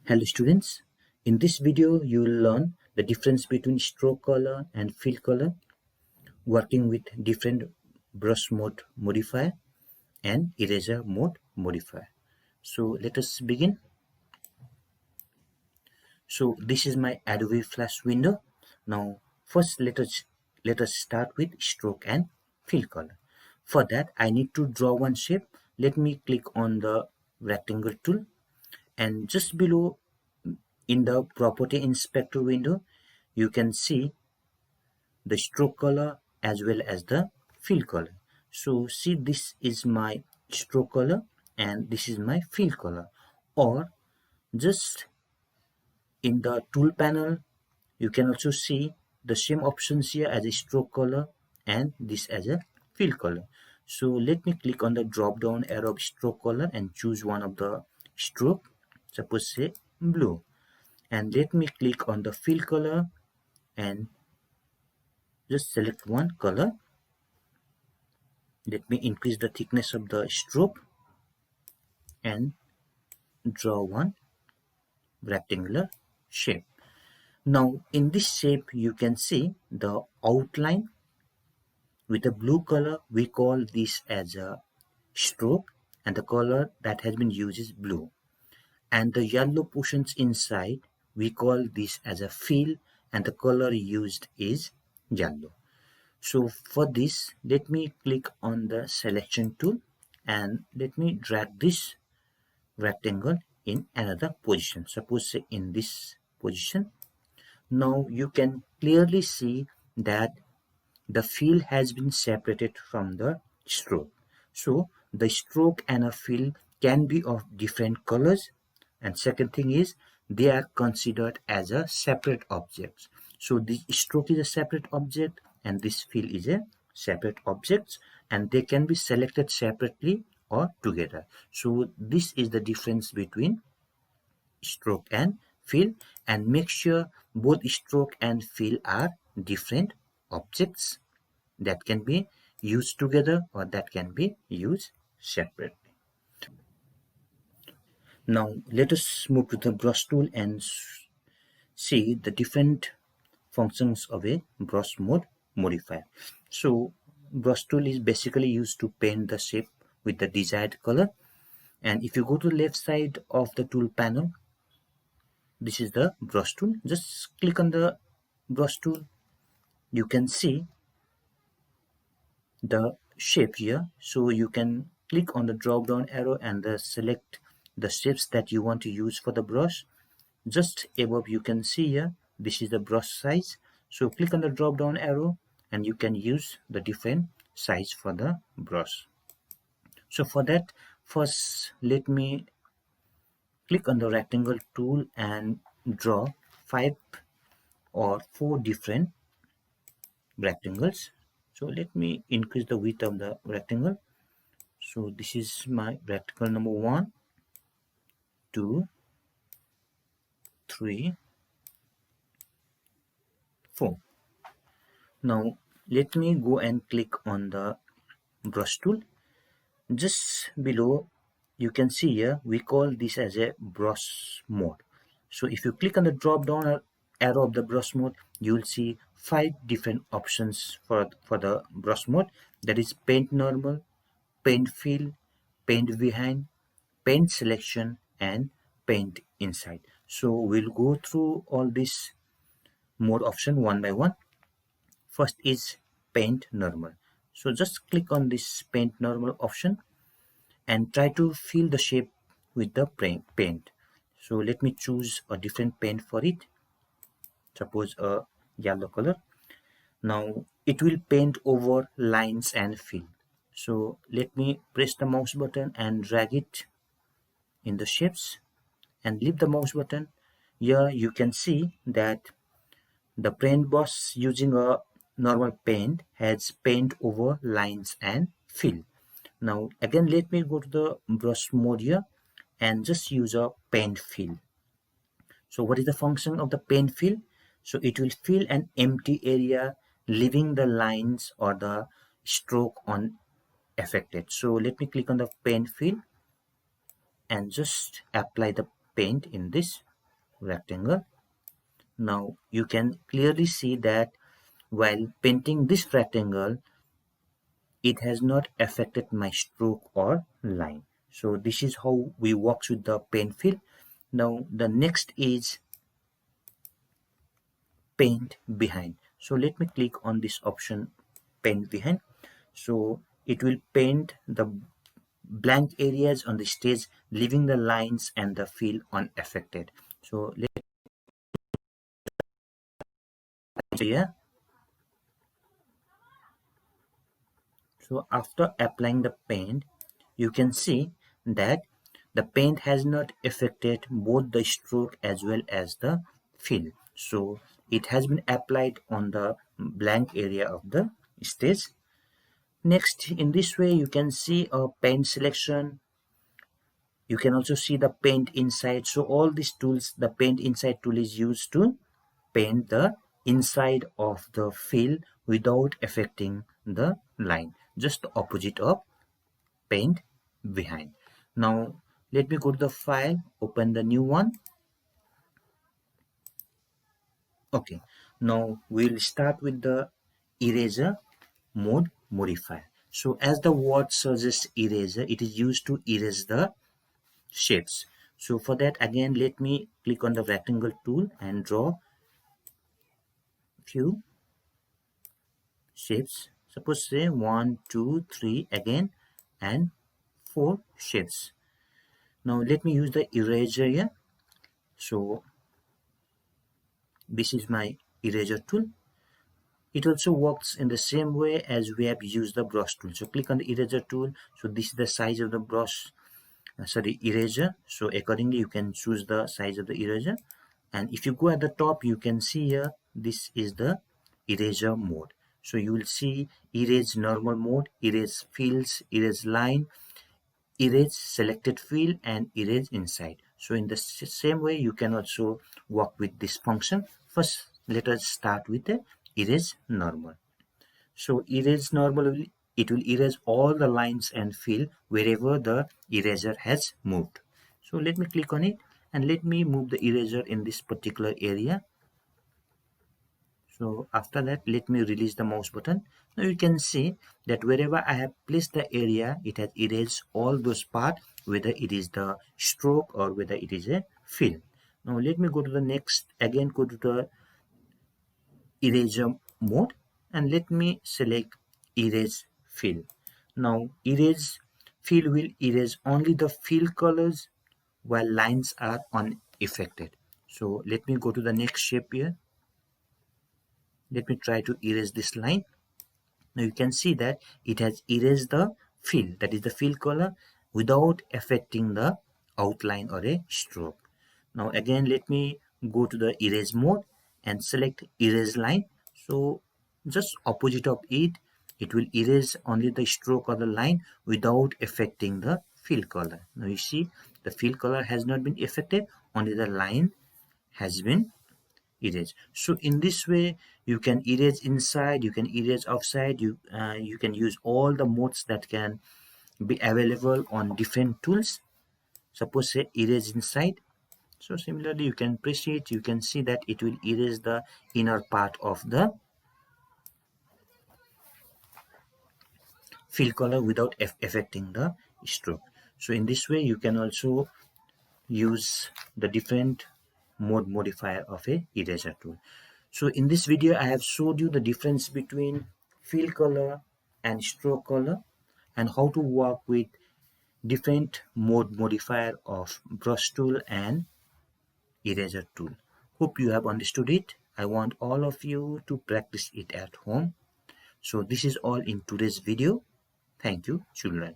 Hello students, in this video you will learn the difference between stroke color and fill color, working with different brush mode modifier and eraser mode modifier. So let us begin. So this is my Adobe Flash window. Now first let us start with stroke and fill color. For that I need to draw one shape. Let me click on the rectangle tool, and just below in the property inspector window you can see the stroke color as well as the fill color. So see, this is my stroke color and this is my fill color. Or just in the tool panel you can also see the same options here as a stroke color and this as a fill color. So let me click on the drop down arrow of stroke color and choose one of the stroke, suppose say blue, and let me click on the fill color and just select one color. Let me increase the thickness of the stroke and draw one rectangular shape. Now in this shape you can see the outline with a blue color. We call this as a stroke and the color that has been used is blue, and the yellow portions inside we call this as a fill and the color used is yellow. So for this let me click on the selection tool and let me drag this rectangle in another position, suppose say in this position. Now you can clearly see that the fill has been separated from the stroke. So the stroke and a fill can be of different colors, and second thing is they are considered as a separate objects. So the stroke is a separate object and this fill is a separate object, and they can be selected separately or together. So this is the difference between stroke and fill, and make sure both stroke and fill are different objects that can be used together or that can be used separately. Now let us move to the brush tool and see the different functions of a brush mode modifier. So brush tool is basically used to paint the shape with the desired color, and if you go to the left side of the tool panel, this is the brush tool. Just click on the brush tool. You can see the shape here, so you can click on the drop down arrow and select the shapes that you want to use for the brush. Just above you can see here, this is the brush size, so click on the drop down arrow and you can use the different size for the brush. So for that, first let me click on the rectangle tool and draw 5 or 4 different rectangles. So let me increase the width of the rectangle. So this is my rectangle number 1, 2, 3, 4. Now let me go and click on the brush tool. Just below you can see here we call this as a brush mode. So if you click on the drop down arrow of the brush mode, you will see 5 different options for the brush mode, that is paint normal, paint fill, paint behind, paint selection and paint inside. So we'll go through all this mode option one by one. First is paint normal. So just click on this paint normal option and try to fill the shape with the paint. So let me choose a different paint for it, suppose a yellow color. Now it will paint over lines and fill. So let me press the mouse button and drag it in the shapes and leave the mouse button. Here you can see that the paint brush using a normal paint has paint over lines and fill. Now again let me go to the brush mode here and just use a paint fill. So what is the function of the paint fill? So it will fill an empty area, leaving the lines or the stroke unaffected. So let me click on the paint fill and just apply the paint in this rectangle. Now you can clearly see that while painting this rectangle, it has not affected my stroke or line. So this is how we work with the paint fill. Now the next is paint behind. So let me click on this option, paint behind. So it will paint the blank areas on the stage, leaving the lines and the fill unaffected. So let's see here. So after applying the paint, you can see that the paint has not affected both the stroke as well as the fill. So it has been applied on the blank area of the stage. Next, in this way, you can see a paint selection. You can also see the paint inside. So all these tools, the paint inside tool is used to paint the inside of the fill without affecting the line. Just the opposite of paint behind. Now let me go to the file, open the new one. Okay, now we'll start with the eraser mode modifier. So as the word suggests, eraser, it is used to erase the shapes. So for that, again, let me click on the rectangle tool and draw few shapes. Suppose say 1, 2, 3 again, and 4 shapes. Now let me use the eraser here. So this is my eraser tool. It also works in the same way as we have used the brush tool. So click on the eraser tool. So this is the size of the brush, eraser. So accordingly you can choose the size of the eraser. And if you go at the top, you can see here, this is the eraser mode. So you will see erase normal mode, erase fills, erase line, erase selected fill, and erase inside. So in the same way, you can also work with this function. First, let us start with the erase normal. So erase normal, it will erase all the lines and fill wherever the eraser has moved. So let me click on it and let me move the eraser in this particular area. So after that, let me release the mouse button. Now you can see that wherever I have placed the area, it has erased all those parts, whether it is the stroke or whether it is a fill. Now let me go to the next, again go to the eraser mode and let me select erase fill. Now erase fill will erase only the fill colors while lines are unaffected. So let me go to the next shape here. Let me try to erase this line. Now you can see that it has erased the fill, that is the fill color, without affecting the outline or a stroke. Now again, let me go to the erase mode and select erase line. So just opposite of it, it will erase only the stroke or the line without affecting the fill color. Now you see the fill color has not been affected, only the line has been erase. So in this way you can erase inside, you can erase outside, you can use all the modes that can be available on different tools. Suppose say erase inside. So similarly you can press it, you can see that it will erase the inner part of the fill color without affecting the stroke. So in this way you can also use the different mode modifier of a eraser tool. So in this video, I have showed you the difference between fill color and stroke color and how to work with different mode modifier of brush tool and eraser tool. Hope you have understood it. I want all of you to practice it at home. So this is all in today's video. Thank you, children.